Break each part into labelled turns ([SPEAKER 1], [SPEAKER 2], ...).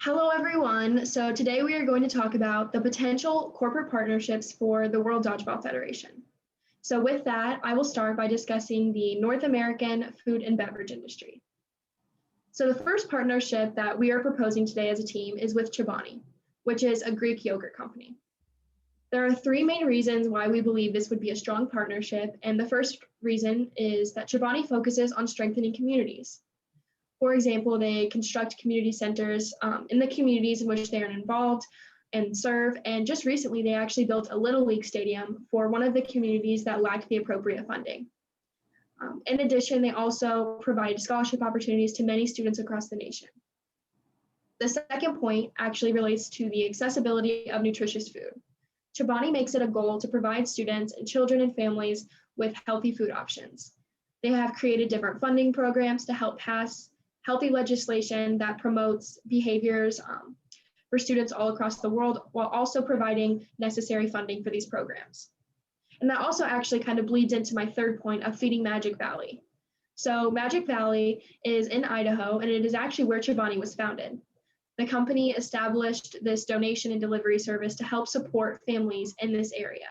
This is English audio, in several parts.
[SPEAKER 1] Hello, everyone. So today we are going to talk about the potential corporate partnerships for the World Dodgeball Federation. So with that, I will start by discussing the North American food and beverage industry. So the first partnership that we are proposing today as a team is with Chobani, which is a Greek yogurt company. There are three main reasons why we believe this would be a strong partnership, and the first reason is that Chobani focuses on strengthening communities. For example, they construct community centers in the communities in which they are involved and serve. And just recently, they actually built a Little League stadium for one of the communities that lacked the appropriate funding. In addition, they also provide scholarship opportunities to many students across the nation. The second point actually relates to the accessibility of nutritious food. Chobani makes it a goal to provide students and children and families with healthy food options. They have created different funding programs to help pass healthy legislation that promotes behaviors for students all across the world, while also providing necessary funding for these programs. And that also actually kind of bleeds into my third point of feeding Magic Valley. So Magic Valley is in Idaho, and it is actually where Chobani was founded. The company established this donation and delivery service to help support families in this area.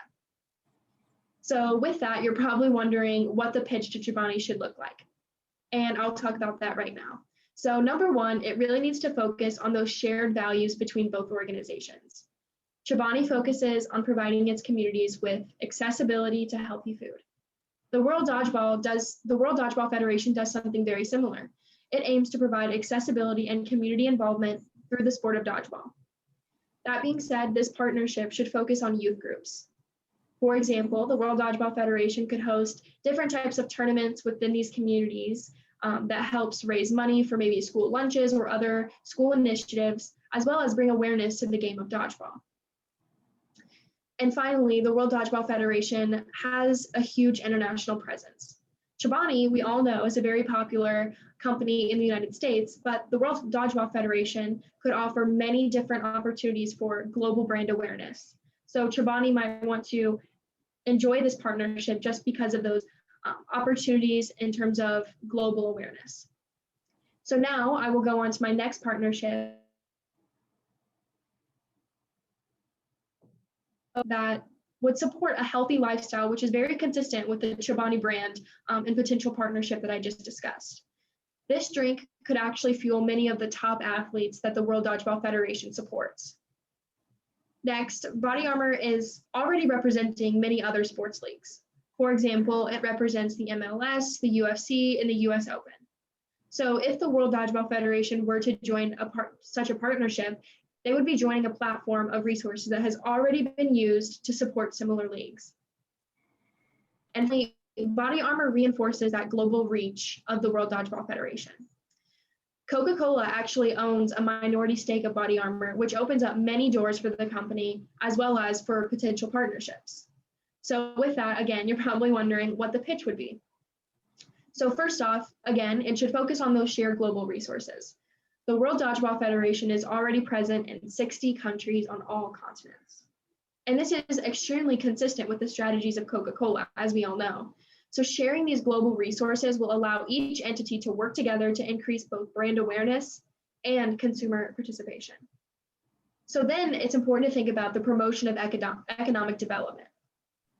[SPEAKER 1] So with that, you're probably wondering what the pitch to Chobani should look like. And I'll talk about that right now. So number one, it really needs to focus on those shared values between both organizations. Chobani focuses on providing its communities with accessibility to healthy food. The World Dodgeball Federation does something very similar. It aims to provide accessibility and community involvement through the sport of dodgeball. That being said, this partnership should focus on youth groups. For example, the World Dodgeball Federation could host different types of tournaments within these communities that helps raise money for maybe school lunches or other school initiatives, as well as bring awareness to the game of dodgeball. And finally, the World Dodgeball Federation has a huge international presence. Chobani, we all know, is a very popular company in the United States, but the World Dodgeball Federation could offer many different opportunities for global brand awareness. So Chobani might want to enjoy this partnership just because of those opportunities in terms of global awareness. So now I will go on to my next partnership that would support a healthy lifestyle, which is very consistent with the Chobani brand and potential partnership that I just discussed. This drink could actually fuel many of the top athletes that the World Dodgeball Federation supports. Next, Body Armor is already representing many other sports leagues. For example, it represents the MLS, the UFC, and the US Open. So if the World Dodgeball Federation were to join such a partnership, they would be joining a platform of resources that has already been used to support similar leagues. And Body Armor reinforces that global reach of the World Dodgeball Federation. Coca-Cola actually owns a minority stake of Body Armor, which opens up many doors for the company, as well as for potential partnerships. So with that, again, you're probably wondering what the pitch would be. So first off, again, it should focus on those shared global resources. The World Dodgeball Federation is already present in 60 countries on all continents. And this is extremely consistent with the strategies of Coca-Cola, as we all know. So sharing these global resources will allow each entity to work together to increase both brand awareness and consumer participation. So then it's important to think about the promotion of economic development.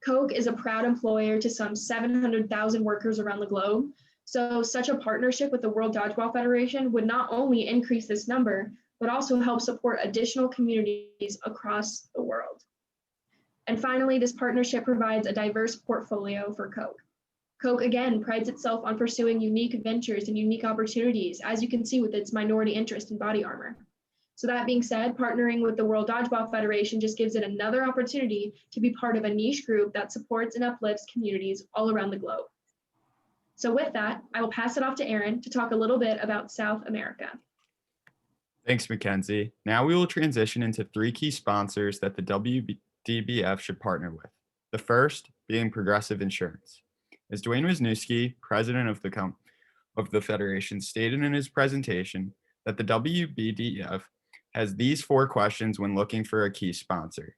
[SPEAKER 1] Coke is a proud employer to some 700,000 workers around the globe. So such a partnership with the World Dodgeball Federation would not only increase this number, but also help support additional communities across the world. And finally, this partnership provides a diverse portfolio for Coke. Coke, again, prides itself on pursuing unique ventures and unique opportunities, as you can see with its minority interest in Body Armor. So that being said, partnering with the World Dodgeball Federation just gives it another opportunity to be part of a niche group that supports and uplifts communities all around the globe. So with that, I will pass it off to Aaron to talk a little bit about South America.
[SPEAKER 2] Thanks, Mackenzie. Now we will transition into three key sponsors that the WDBF should partner with. The first being Progressive Insurance. As Dwayne Wisniewski, president of the Federation, stated in his presentation that the WBDF has these four questions when looking for a key sponsor.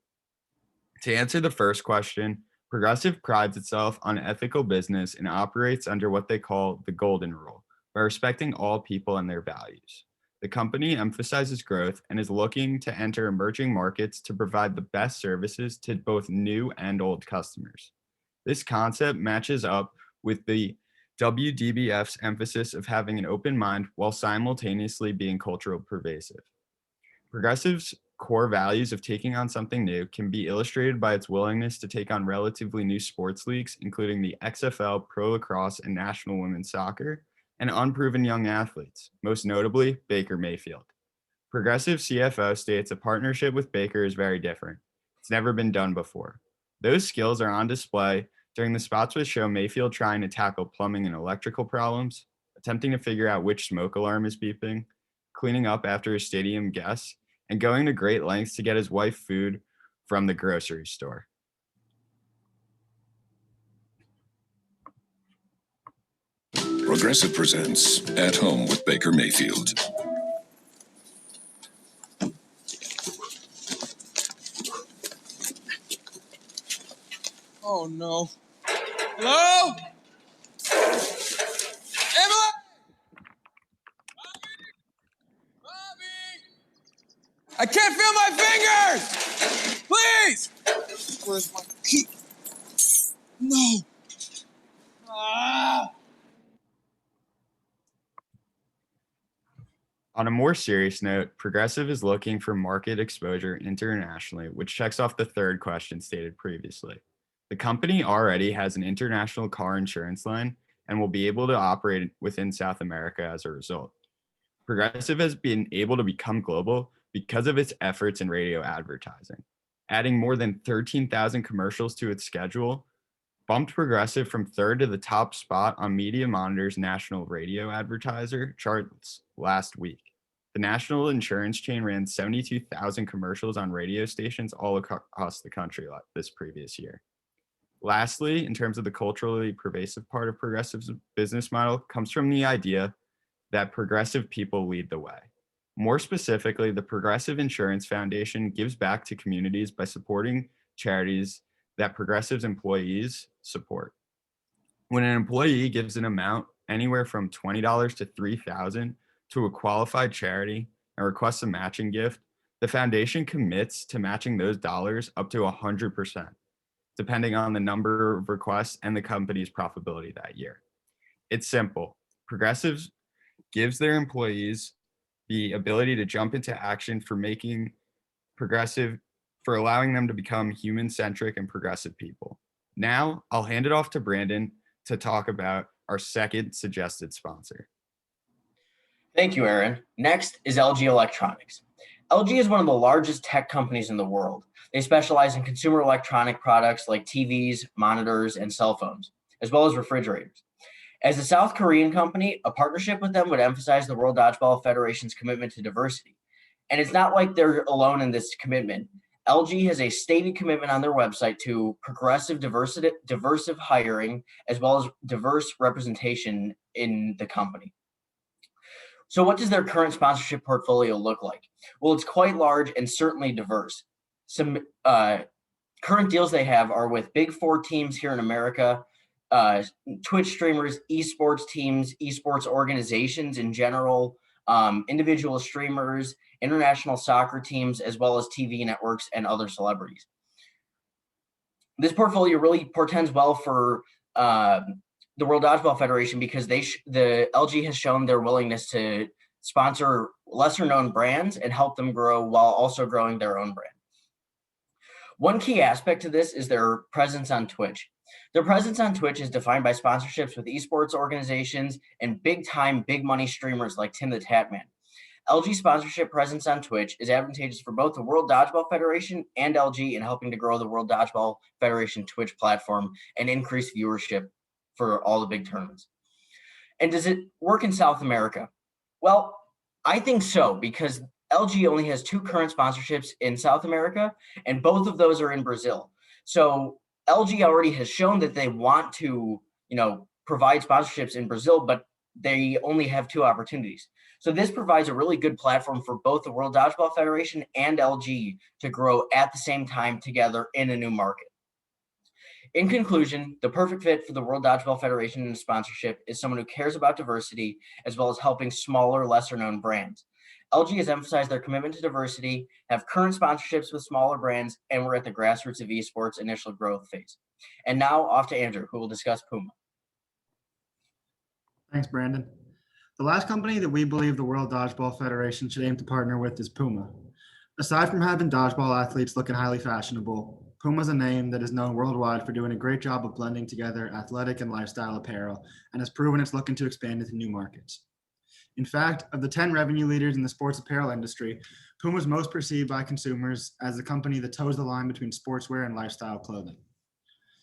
[SPEAKER 2] To answer the first question, Progressive prides itself on ethical business and operates under what they call the Golden Rule, by respecting all people and their values. The company emphasizes growth and is looking to enter emerging markets to provide the best services to both new and old customers. This concept matches up with the WDBF's emphasis of having an open mind while simultaneously being cultural pervasive. Progressive's core values of taking on something new can be illustrated by its willingness to take on relatively new sports leagues, including the XFL, Pro Lacrosse, and National Women's Soccer, and unproven young athletes, most notably Baker Mayfield. Progressive CFO states a partnership with Baker is very different. It's never been done before. Those skills are on display during the spots which show Mayfield trying to tackle plumbing and electrical problems, attempting to figure out which smoke alarm is beeping, cleaning up after his stadium guests, and going to great lengths to get his wife food from the grocery store.
[SPEAKER 3] Progressive presents At Home with Baker Mayfield.
[SPEAKER 4] Oh no. Hello? Emily? Bobby? I can't feel my fingers! Please! Where's my key? No. Ah!
[SPEAKER 2] On a more serious note, Progressive is looking for market exposure internationally, which checks off the third question stated previously. The company already has an international car insurance line and will be able to operate within South America as a result. Progressive has been able to become global because of its efforts in radio advertising. Adding more than 13,000 commercials to its schedule bumped Progressive from third to the top spot on Media Monitor's national radio advertiser charts last week. The national insurance chain ran 72,000 commercials on radio stations all across the country this previous year. Lastly, in terms of the culturally pervasive part of Progressive's business model, comes from the idea that progressive people lead the way. More specifically, the Progressive Insurance Foundation gives back to communities by supporting charities that Progressive's employees support. When an employee gives an amount anywhere from $20 to $3,000 to a qualified charity and requests a matching gift, the foundation commits to matching those dollars up to 100%, depending on the number of requests and the company's profitability that year. It's simple. Progressive gives their employees the ability to jump into action for allowing them to become human-centric and progressive people. Now, I'll hand it off to Brandon to talk about our second suggested sponsor.
[SPEAKER 5] Thank you, Aaron. Next is LG Electronics. LG is one of the largest tech companies in the world. They specialize in consumer electronic products like TVs, monitors, and cell phones, as well as refrigerators. As a South Korean company, a partnership with them would emphasize the World Dodgeball Federation's commitment to diversity. And it's not like they're alone in this commitment. LG has a stated commitment on their website to progressive diverse hiring, as well as diverse representation in the company. So what does their current sponsorship portfolio look like? Well, it's quite large and certainly diverse. Some current deals they have are with Big Four teams here in America, Twitch streamers, esports teams, esports organizations in general, individual streamers, international soccer teams, as well as TV networks and other celebrities. This portfolio really portends well for the World Dodgeball Federation because the LG has shown their willingness to sponsor lesser known brands and help them grow while also growing their own brand. One key aspect to this is their presence on Twitch. Their presence on Twitch is defined by sponsorships with esports organizations and big-time, big-money streamers like Tim the Tatman. LG sponsorship presence on Twitch is advantageous for both the World Dodgeball Federation and LG in helping to grow the World Dodgeball Federation Twitch platform and increase viewership for all the big tournaments. And does it work in South America? Well, I think so, because LG only has 2 current sponsorships in South America, and both of those are in Brazil. So LG already has shown that they want to, provide sponsorships in Brazil, but they only have 2 opportunities. So this provides a really good platform for both the World Dodgeball Federation and LG to grow at the same time together in a new market. In conclusion, the perfect fit for the World Dodgeball Federation and sponsorship is someone who cares about diversity as well as helping smaller, lesser known brands. LG has emphasized their commitment to diversity, have current sponsorships with smaller brands, and we're at the grassroots of esports initial growth phase. And now off to Andrew, who will discuss Puma.
[SPEAKER 6] Thanks, Brandon. The last company that we believe the World Dodgeball Federation should aim to partner with is Puma. Aside from having dodgeball athletes looking highly fashionable, Puma is a name that is known worldwide for doing a great job of blending together athletic and lifestyle apparel and has proven it's looking to expand into new markets. In fact, of the 10 revenue leaders in the sports apparel industry, Puma is most perceived by consumers as the company that toes the line between sportswear and lifestyle clothing.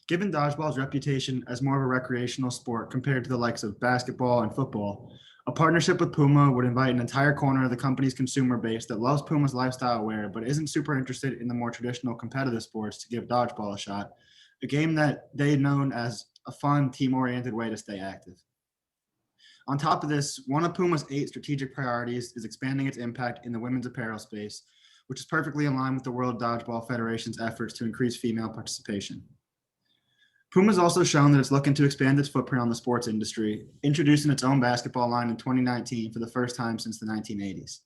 [SPEAKER 6] Given dodgeball's reputation as more of a recreational sport compared to the likes of basketball and football, a partnership with Puma would invite an entire corner of the company's consumer base that loves Puma's lifestyle wear but isn't super interested in the more traditional competitive sports to give dodgeball a shot, a game that they known as a fun, team-oriented way to stay active. On top of this, one of Puma's 8 strategic priorities is expanding its impact in the women's apparel space, which is perfectly in line with the World Dodgeball Federation's efforts to increase female participation. Puma's also shown that it's looking to expand its footprint on the sports industry, introducing its own basketball line in 2019 for the first time since the 1980s.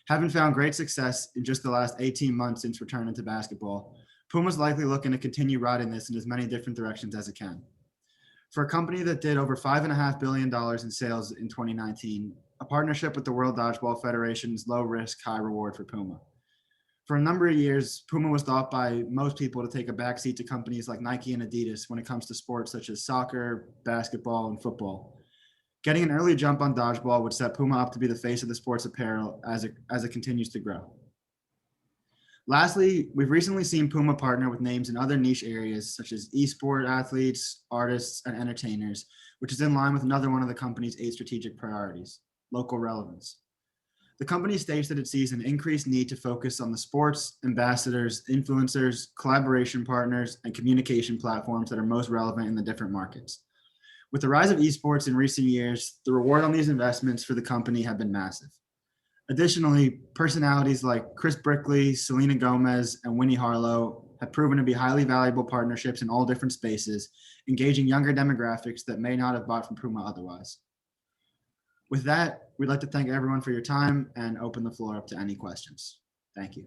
[SPEAKER 6] Having found great success in just the last 18 months since returning to basketball, Puma's likely looking to continue riding this in as many different directions as it can. For a company that did over $5.5 billion in sales in 2019, a partnership with the World Dodgeball Federation is low risk, high reward for Puma. For a number of years, Puma was thought by most people to take a backseat to companies like Nike and Adidas when it comes to sports such as soccer, basketball, and football. Getting an early jump on dodgeball would set Puma up to be the face of the sports apparel as it continues to grow. Lastly, we've recently seen Puma partner with names in other niche areas such as esport athletes, artists, and entertainers, which is in line with another one of the company's 8 strategic priorities, local relevance. The company states that it sees an increased need to focus on the sports, ambassadors, influencers, collaboration partners, and communication platforms that are most relevant in the different markets. With the rise of esports in recent years, the reward on these investments for the company have been massive. Additionally, personalities like Chris Brickley, Selena Gomez, and Winnie Harlow have proven to be highly valuable partnerships in all different spaces, engaging younger demographics that may not have bought from Puma otherwise. With that, we'd like to thank everyone for your time and open the floor up to any questions. Thank you.